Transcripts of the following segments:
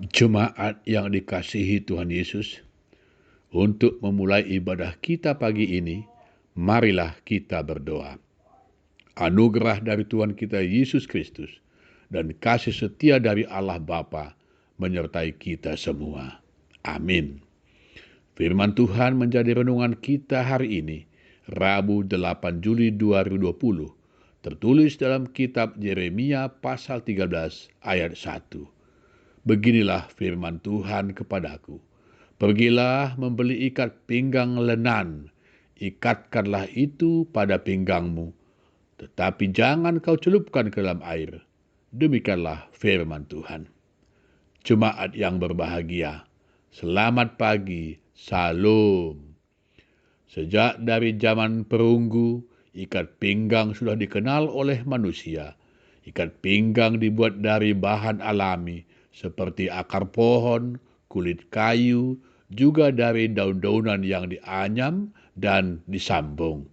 Jemaat yang dikasihi Tuhan Yesus, untuk memulai ibadah kita pagi ini, marilah kita berdoa. Anugerah dari Tuhan kita Yesus Kristus dan kasih setia dari Allah Bapa menyertai kita semua. Amin. Firman Tuhan menjadi renungan kita hari ini, Rabu 8 Juli 2020, tertulis dalam kitab Yeremia pasal 13 ayat 1. Beginilah firman Tuhan kepadaku. Pergilah membeli ikat pinggang lenan, ikatkanlah itu pada pinggangmu, tetapi jangan kau celupkan ke dalam air. Demikianlah firman Tuhan. Jemaat yang berbahagia, selamat pagi, salam. Sejak dari zaman perunggu, ikat pinggang sudah dikenal oleh manusia. Ikat pinggang dibuat dari bahan alami seperti akar pohon, kulit kayu, juga dari daun-daunan yang dianyam dan disambung.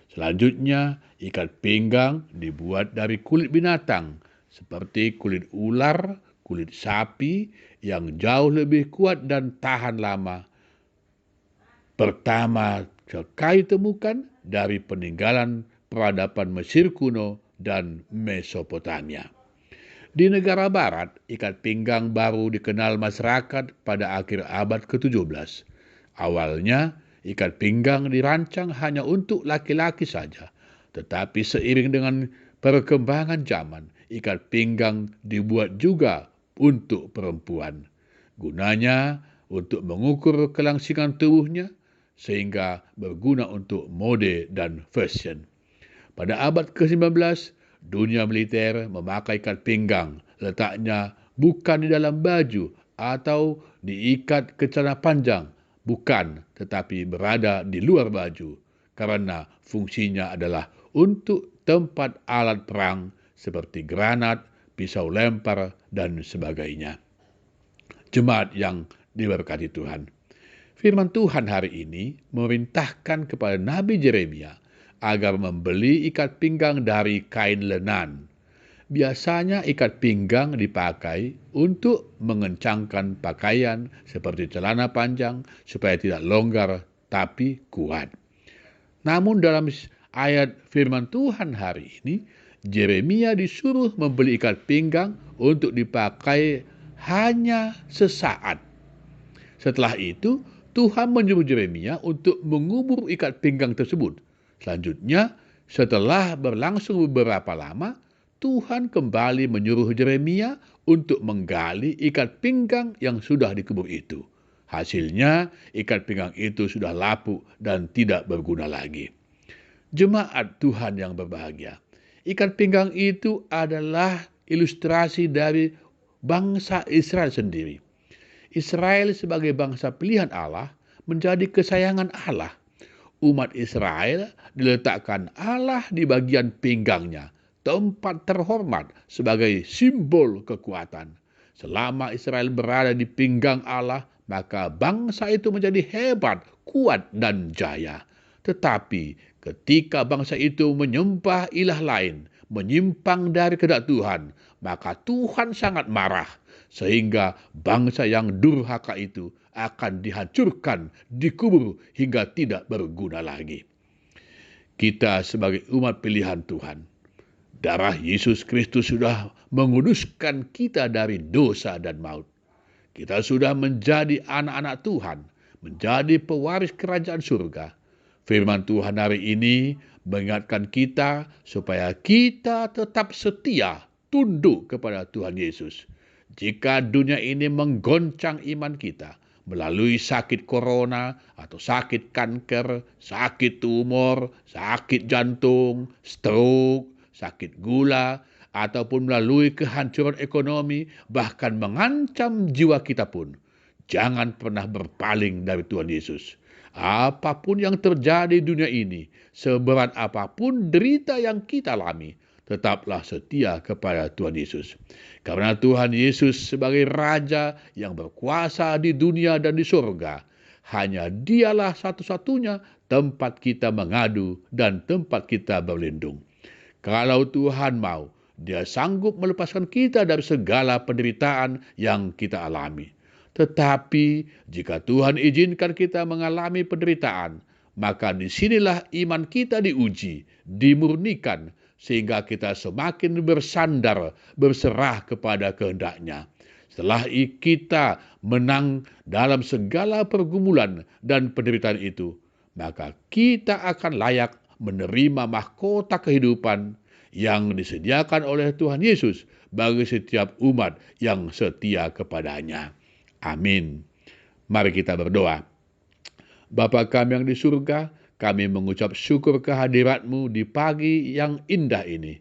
Selanjutnya, ikat pinggang dibuat dari kulit binatang seperti kulit ular, kulit sapi yang jauh lebih kuat dan tahan lama. Pertama kali temukan dari peninggalan peradaban Mesir kuno dan Mesopotamia. Di negara barat, ikat pinggang baru dikenal masyarakat pada akhir abad ke-17. Awalnya, ikat pinggang dirancang hanya untuk laki-laki saja. Tetapi seiring dengan perkembangan zaman, ikat pinggang dibuat juga untuk perempuan. Gunanya untuk mengukur kelangsingan tubuhnya, sehingga berguna untuk mode dan fashion. Pada abad ke-19, dunia militer memakai ikat pinggang. Letaknya bukan di dalam baju atau diikat ke celana panjang. Bukan, tetapi berada di luar baju. Karena fungsinya adalah untuk tempat alat perang seperti granat, pisau lempar, dan sebagainya. Jemaat yang diberkati Tuhan. Firman Tuhan hari ini memerintahkan kepada Nabi Yeremia agar membeli ikat pinggang dari kain lenan. Biasanya ikat pinggang dipakai untuk mengencangkan pakaian seperti celana panjang supaya tidak longgar tapi kuat. Namun dalam ayat firman Tuhan hari ini, Yeremia disuruh membeli ikat pinggang untuk dipakai hanya sesaat. Setelah itu, Tuhan menyuruh Yeremia untuk mengubur ikat pinggang tersebut. Selanjutnya, setelah berlangsung beberapa lama, Tuhan kembali menyuruh Yeremia untuk menggali ikat pinggang yang sudah dikubur itu. Hasilnya, ikat pinggang itu sudah lapuk dan tidak berguna lagi. Jemaat Tuhan yang berbahagia, ikat pinggang itu adalah ilustrasi dari bangsa Israel sendiri. Israel sebagai bangsa pilihan Allah menjadi kesayangan Allah. Umat Israel diletakkan Allah di bagian pinggangnya, tempat terhormat sebagai simbol kekuatan. Selama Israel berada di pinggang Allah, maka bangsa itu menjadi hebat, kuat, dan jaya. Tetapi ketika bangsa itu menyembah ilah lain, menyimpang dari kehendak Tuhan, maka Tuhan sangat marah, sehingga bangsa yang durhaka itu akan dihancurkan, dikubur hingga tidak berguna lagi. Kita sebagai umat pilihan Tuhan, darah Yesus Kristus sudah menguduskan kita dari dosa dan maut. Kita sudah menjadi anak-anak Tuhan, menjadi pewaris kerajaan surga. Firman Tuhan hari ini mengingatkan kita supaya kita tetap setia, tunduk kepada Tuhan Yesus. Jika dunia ini menggoncang iman kita melalui sakit corona atau sakit kanker, sakit tumor, sakit jantung, stroke, sakit gula, ataupun melalui kehancuran ekonomi, bahkan mengancam jiwa kita pun, jangan pernah berpaling dari Tuhan Yesus. Apapun yang terjadi di dunia ini, seberat apapun derita yang kita alami, tetaplah setia kepada Tuhan Yesus. Karena Tuhan Yesus sebagai Raja yang berkuasa di dunia dan di surga, hanya Dialah satu-satunya tempat kita mengadu dan tempat kita berlindung. Kalau Tuhan mau, Dia sanggup melepaskan kita dari segala penderitaan yang kita alami. Tetapi jika Tuhan izinkan kita mengalami penderitaan, maka disinilah iman kita diuji, dimurnikan, sehingga kita semakin bersandar, berserah kepada kehendak-Nya. Setelah kita menang dalam segala pergumulan dan penderitaan itu, maka kita akan layak menerima mahkota kehidupan yang disediakan oleh Tuhan Yesus bagi setiap umat yang setia kepadanya. Amin. Mari kita berdoa. Bapa kami yang di surga, kami mengucap syukur kehadirat-Mu di pagi yang indah ini.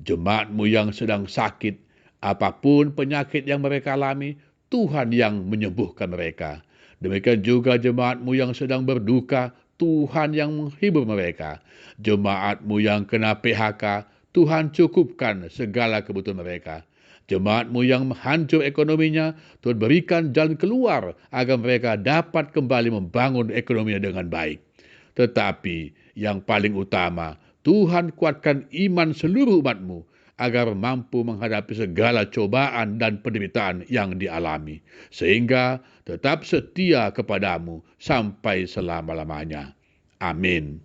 Jemaat-Mu yang sedang sakit, apapun penyakit yang mereka alami, Tuhan yang menyembuhkan mereka. Demikian juga jemaat-Mu yang sedang berduka, Tuhan yang menghibur mereka. Jemaat-Mu yang kena PHK, Tuhan cukupkan segala kebutuhan mereka. Jemaat-Mu yang hancur ekonominya, Tuhan berikan jalan keluar agar mereka dapat kembali membangun ekonominya dengan baik. Tetapi yang paling utama, Tuhan kuatkan iman seluruh umat-Mu agar mampu menghadapi segala cobaan dan penderitaan yang dialami, sehingga tetap setia kepadamu sampai selama-lamanya. Amin.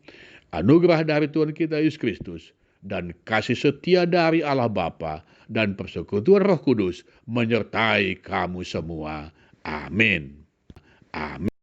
Anugerah dari Tuhan kita Yesus Kristus dan kasih setia dari Allah Bapa dan persekutuan Roh Kudus menyertai kamu semua. Amin. Amin.